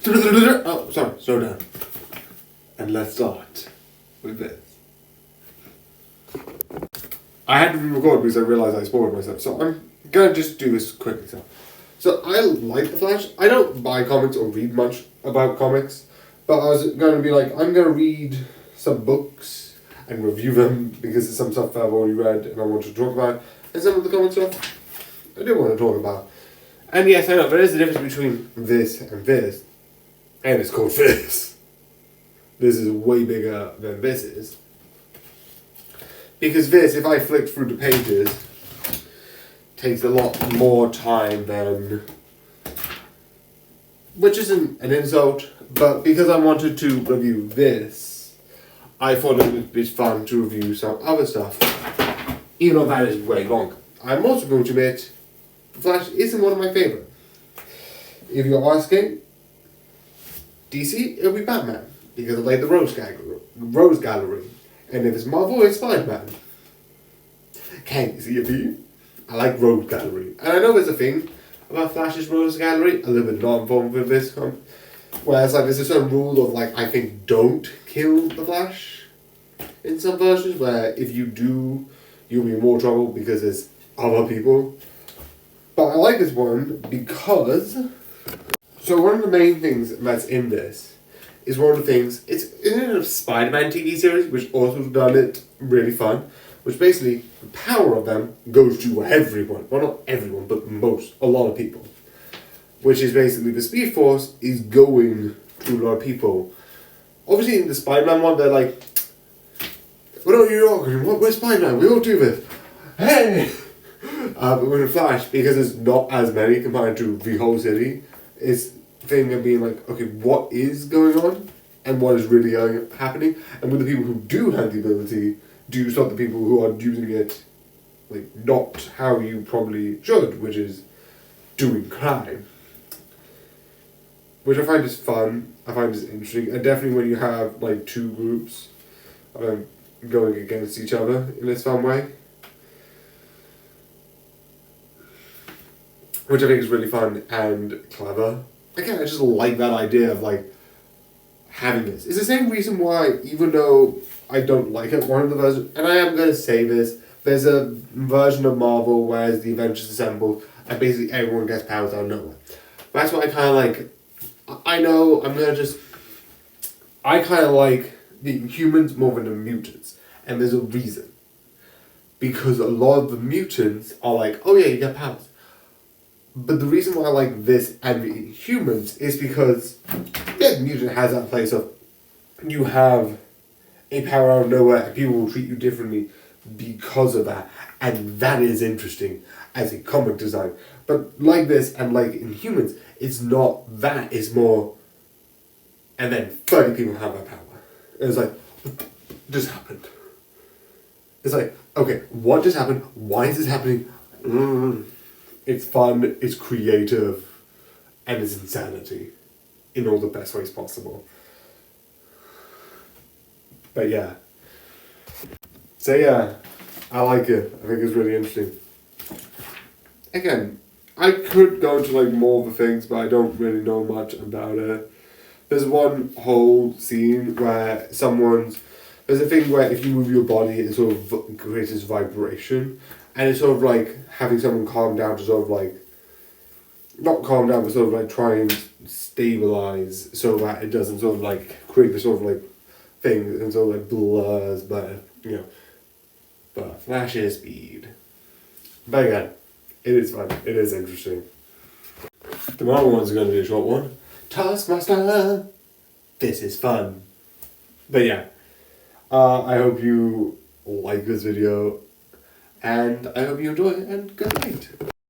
Oh, sorry, slow down. And let's start with this. I had to re-record because I realised I spoiled myself, so I'm gonna just do this quickly. So I like The Flash. I don't buy comics or read much about comics, but I was gonna be like, I'm gonna read some books and review them because it's some stuff I've already read and I want to talk about, and some of the comic stuff I do want to talk about. And yes, I know there is a difference between this and this, and it's called this. This is way bigger than this is. Because this, if I flick through the pages, takes a lot more time than... Which isn't an insult, but because I wanted to review this, I thought it would be fun to review some other stuff, even though that is way longer. I'm also going to admit, The Flash isn't one of my favourites. If you're asking, DC, it'll be Batman, because I like the Rose Gallery. And if it's Marvel, it's Spider-Man. Can't you see a theme? I like Rose Gallery. And I know there's a thing about Flash's Rose Gallery, a little bit not involved with this one. Whereas like there's a certain rule of like, I think don't kill the Flash in some versions, where if you do, you'll be in more trouble because there's other people. But I like this one because... So one of the main things that's in this is one of the things, it's in a Spider-Man TV series, which also done it really fun, which basically, the power of them goes to everyone. Well, not everyone, but a lot of people. Which is basically, the Speed Force is going to a lot of people. Obviously, in the Spider-Man one, they're like, what are you talking about? We're Spider-Man, we all do this. Hey! But with the Flash, because there's not as many compared to the whole city, it's thing of being like, okay, what is going on and what is really happening, and with the people who do have the ability, do you stop the people who are using it like not how you probably should, which is doing crime, which I find is fun, I find is interesting, and definitely when you have like two groups going against each other in a fun way, which I think is really fun and clever. Again, I just like that idea of like having this. It's the same reason why, even though I don't like it, one of the versions, and I am going to say this, there's a version of Marvel where the Avengers assemble and basically everyone gets powers out of nowhere. That's what I kind of like. I know I'm going to just... I kind of like the humans more than the mutants. And there's a reason. Because a lot of the mutants are like, oh yeah, you get powers. But the reason why I like this and the humans is because, yeah, the mutant has that place of, you have a power out of nowhere and people will treat you differently because of that. And that is interesting as a comic design. But like this and like in humans, it's not that, it's more, and then 30 people have that power. And it's like, what just happened? It's like, okay, what just happened? Why is this happening? It's fun, it's creative, and it's insanity in all the best ways possible. But yeah. So yeah, I like it. I think it's really interesting. Again, I could go into like more of the things, but I don't really know much about it. There's one whole scene where there's a thing where if you move your body, it sort of creates this vibration. And it's sort of like having someone calm down to sort of like, not calm down, but sort of like try and stabilize so that it doesn't sort of like create this sort of like thing and sort of like blurs, but you know, but Flash is speed. But again, it is fun, it is interesting. Tomorrow one's going to be a short one. Taskmaster! This is fun. But yeah, I hope you like this video. And I hope you enjoy it, and good night.